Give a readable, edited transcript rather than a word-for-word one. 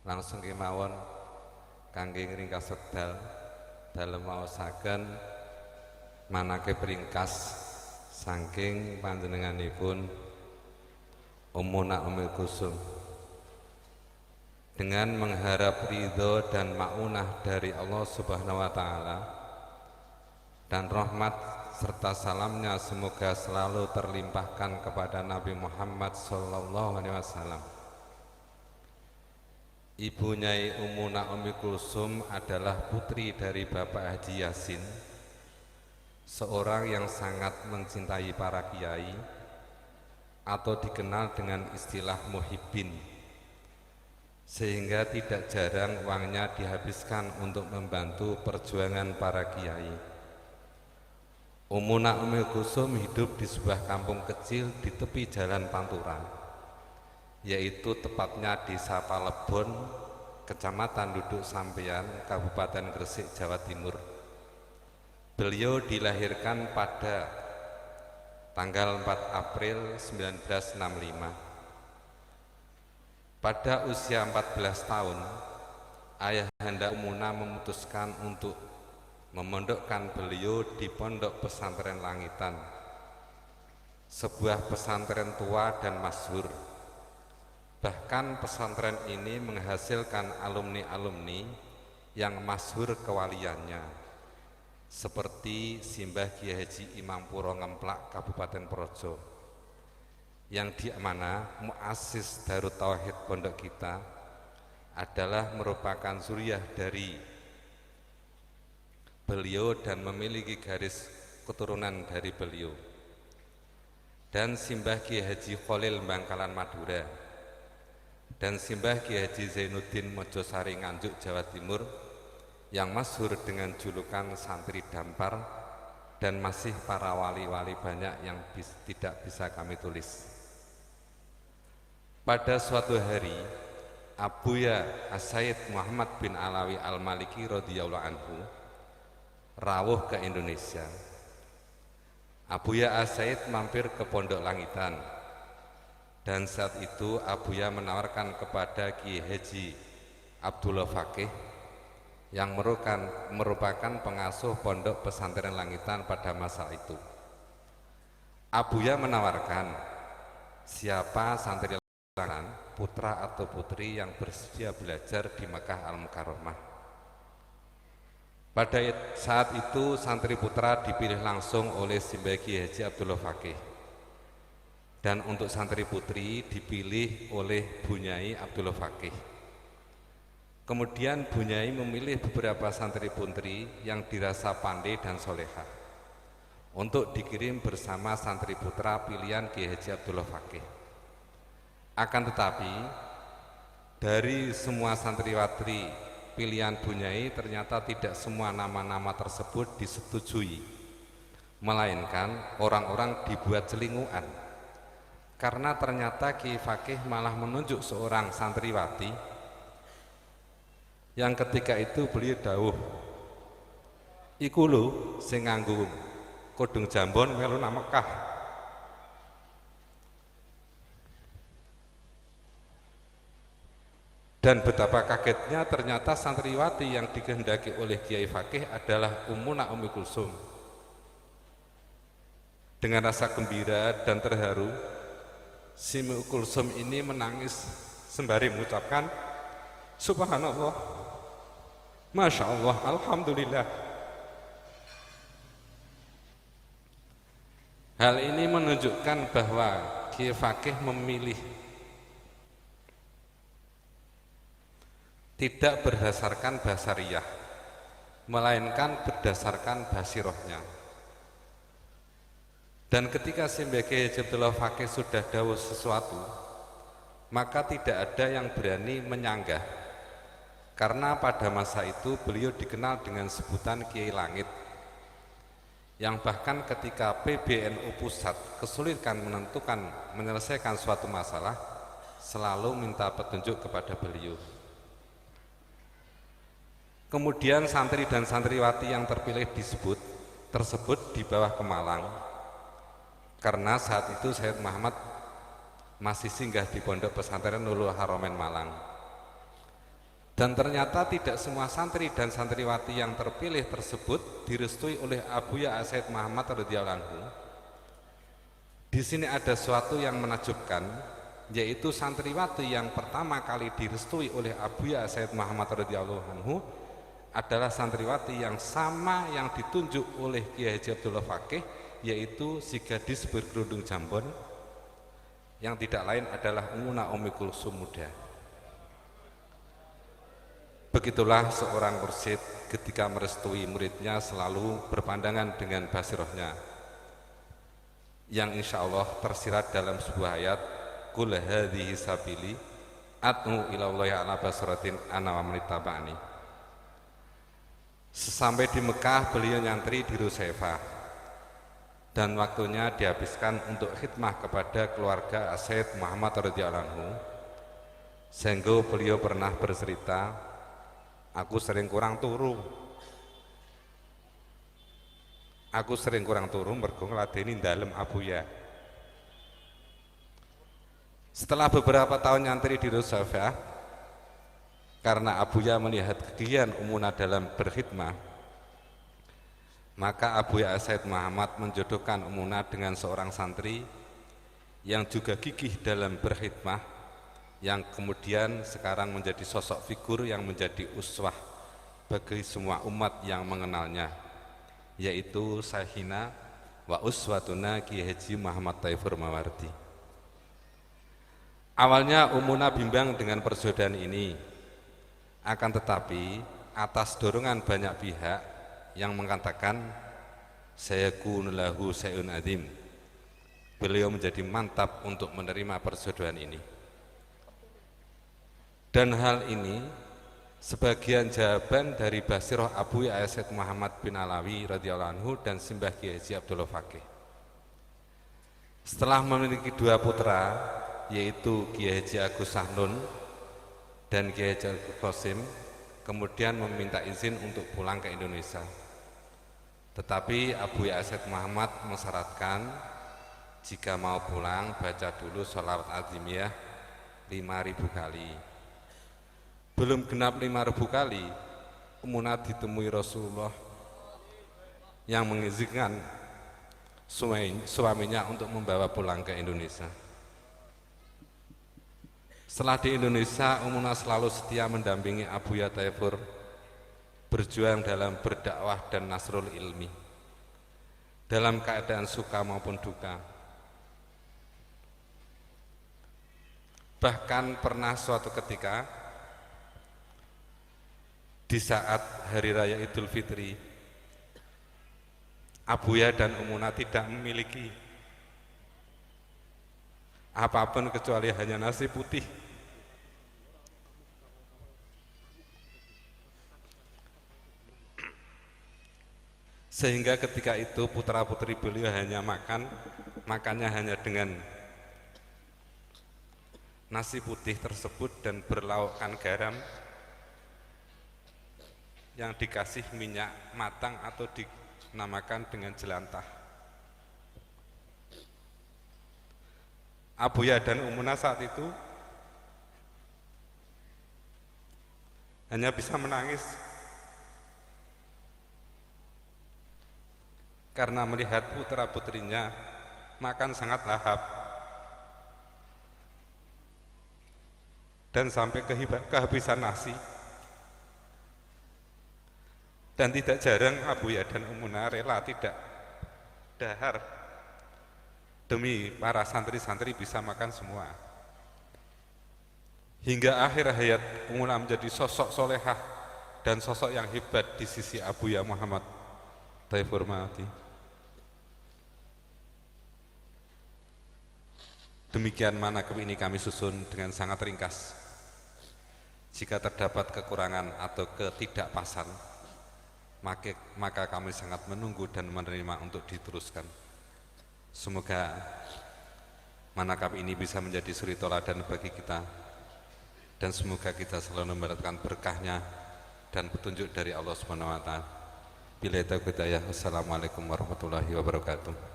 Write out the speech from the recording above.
langsung kemawon kangge ngringkas wekdal dalem maosaken manake peringkas saking panjenenganipun Ummuna Ummul Kulsum dengan mengharap ridho dan maunah dari Allah Subhanahu wa taala dan rahmat serta salamnya semoga selalu terlimpahkan kepada Nabi Muhammad sallallahu alaihi wasallam. Ibu Nyai Ummuna Ummul Kulsum adalah putri dari Bapak Haji Yasin, seorang yang sangat mencintai para kiai atau dikenal dengan istilah muhibbin, sehingga tidak jarang uangnya dihabiskan untuk membantu perjuangan para kiai. Ummuna Ummul Kulsum hidup di sebuah kampung kecil di tepi jalan Pantura, yaitu tepatnya Desa Palebon, Kecamatan Duduk Sampean, Kabupaten Gresik, Jawa Timur. Beliau dilahirkan pada tanggal 4 April 1965. Pada usia 14 tahun, ayahanda Ummuna memutuskan untuk memondokkan beliau di Pondok Pesantren Langitan, sebuah pesantren tua dan masyhur. Bahkan pesantren ini menghasilkan alumni-alumni yang masyhur kewaliannya, seperti Simbah Kiai Haji Imam Puro Ngemplak Kabupaten Projo, yang di mana muassis Darut Tauhid pondok kita adalah merupakan zuriyah dari beliau dan memiliki garis keturunan dari beliau. Dan Simbah Kiai Haji Khalil Bangkalan Madura dan Simbah Kiai Haji Zainuddin Mojosari Nganjuk Jawa Timur yang masyhur dengan julukan santri dampar, dan masih para wali-wali banyak yang tidak bisa kami tulis. Pada suatu hari, Abuya As-Sayyid Muhammad bin Alawi Al-Maliki radhiyallahu anhu rawuh ke Indonesia. Abuya As-Sayyid mampir ke Pondok Langitan, dan saat itu Abuya menawarkan kepada Kiai Haji Abdullah Fakih yang merupakan pengasuh Pondok Pesantren Langitan pada masa itu. Abuya menawarkan siapa santri Langitan, putra atau putri yang bersedia belajar di Mekah Al-Mukarramah. Pada saat itu santri putra dipilih langsung oleh Simbah Kiai Haji Abdullah Fakih, dan untuk santri putri dipilih oleh Bunyai Abdullah Fakih. Kemudian Bunyai memilih beberapa santri putri yang dirasa pandai dan soleha untuk dikirim bersama santri putra pilihan Kiai Haji Abdullah Fakih. Akan tetapi dari semua santriwatri pilihan Bunyai ternyata tidak semua nama-nama tersebut disetujui, melainkan orang-orang dibuat celinguan, karena ternyata Kiai Fakih malah menunjuk seorang santriwati yang ketika itu beliau dawuh, iku lho sing nganggo kodong jambon melu nang Mekah. Dan betapa kagetnya ternyata santriwati yang dikehendaki oleh Kiai Fakih adalah Ummuna Ummul Kulsum. Dengan rasa gembira dan terharu, si Ummul Kulsum ini menangis sembari mengucapkan Subhanallah, Masya Allah, Alhamdulillah. Hal ini menunjukkan bahwa Kiai Fakih memilih tidak berdasarkan basariyah, melainkan berdasarkan basirohnya. Dan ketika Simbah Kiai Haji Abdullah Fakih sudah dawuh sesuatu, maka tidak ada yang berani menyanggah, karena pada masa itu beliau dikenal dengan sebutan Kiai Langit, yang bahkan ketika PBNU Pusat kesulitan menyelesaikan suatu masalah, selalu minta petunjuk kepada beliau. Kemudian santri dan santriwati yang terpilih tersebut dibawa ke Malang, karena saat itu Sayyid Muhammad masih singgah di Pondok Pesantren Nurul Haramain Malang. Dan ternyata tidak semua santri dan santriwati yang terpilih tersebut direstui oleh Abuya Sayyid Muhammad radhiyallahu anhu. Di sini ada sesuatu yang menakjubkan, yaitu santriwati yang pertama kali direstui oleh Abuya Sayyid Muhammad radhiyallahu anhu adalah santriwati yang sama yang ditunjuk oleh Kiai Haji Abdullah Fakih, yaitu si gadis berkerudung jambon yang tidak lain adalah Ummuna Ummi Kulsum muda. Begitulah seorang mursyid ketika merestui muridnya selalu berpandangan dengan basirohnya, yang insya Allah tersirat dalam sebuah ayat, Qul hadhihi sabili ad'u ilallahi ala basiratin ana wa man ittaba'ani. Sesampai di Mekah beliau nyantri di Rusaifah dan waktunya dihabiskan untuk khidmah kepada keluarga Sayyid Muhammad radhiyallahu anhu, sehingga beliau pernah bercerita, aku sering kurang turu mergo ngladeni dalem Abuya. Setelah beberapa tahun nyantri di Rusaifah, karena Abuya melihat kegigihan Ummuna dalam berkhidmah, maka Abuya Sayyid Muhammad menjodohkan Ummuna dengan seorang santri yang juga gigih dalam berkhidmah, yang kemudian sekarang menjadi sosok figur yang menjadi uswah bagi semua umat yang mengenalnya, yaitu Sahina wa uswatuna Kiai Haji Muhammad Taifur Mawardi. Awalnya Ummuna bimbang dengan perjodohan ini, akan tetapi atas dorongan banyak pihak yang mengatakan sayakunu lahu syai'un adzim, beliau menjadi mantap untuk menerima perjodohan ini. Dan hal ini sebagian jawaban dari basiroh Abuya Sayyid Muhammad bin Alawi radhiyallahu anhu dan simbah Kiai Haji Abdullah Fakih. Setelah memiliki dua putra, yaitu Kiai Haji Agus Sahnun dan Kiai Haji Qasim, kemudian meminta izin untuk pulang ke Indonesia. Tetapi Abuya Sayyid Muhammad mensyaratkan jika mau pulang baca dulu sholawat azimiyah 5.000 kali. Belum genap 5.000 kali, Ummuna ditemui Rasulullah yang mengizinkan suaminya untuk membawa pulang ke Indonesia. Setelah di Indonesia, Ummuna selalu setia mendampingi Abuya Taifur berjuang dalam berdakwah dan nasrul ilmi, dalam keadaan suka maupun duka. Bahkan pernah suatu ketika di saat Hari Raya Idul Fitri, Abuya dan Ummuna tidak memiliki apapun kecuali hanya nasi putih. Sehingga ketika itu putra-putri beliau hanya makannya hanya dengan nasi putih tersebut dan berlaukkan garam yang dikasih minyak matang atau dinamakan dengan jelantah. Abuya dan Ummuna saat itu hanya bisa menangis karena melihat putra-putrinya makan sangat lahap dan sampai kehabisan nasi. Dan tidak jarang Abuya dan Ummuna rela tidak dahar demi para santri-santri bisa makan semua. Hingga akhir hayat Ummuna menjadi sosok solehah dan sosok yang hebat di sisi Abuya Muhammad Taifur Mawardi. Demikian manaqib ini kami susun dengan sangat ringkas. Jika terdapat kekurangan atau ketidakpasan, maka kami sangat menunggu dan menerima untuk diteruskan. Semoga manaqib ini bisa menjadi suri toladan bagi kita, dan semoga kita selalu mendapatkan berkahnya dan petunjuk dari Allah Subhanahu wa Ta'ala. Billahi taufiq hidayah. Wassalamualaikum warahmatullahi wabarakatuh.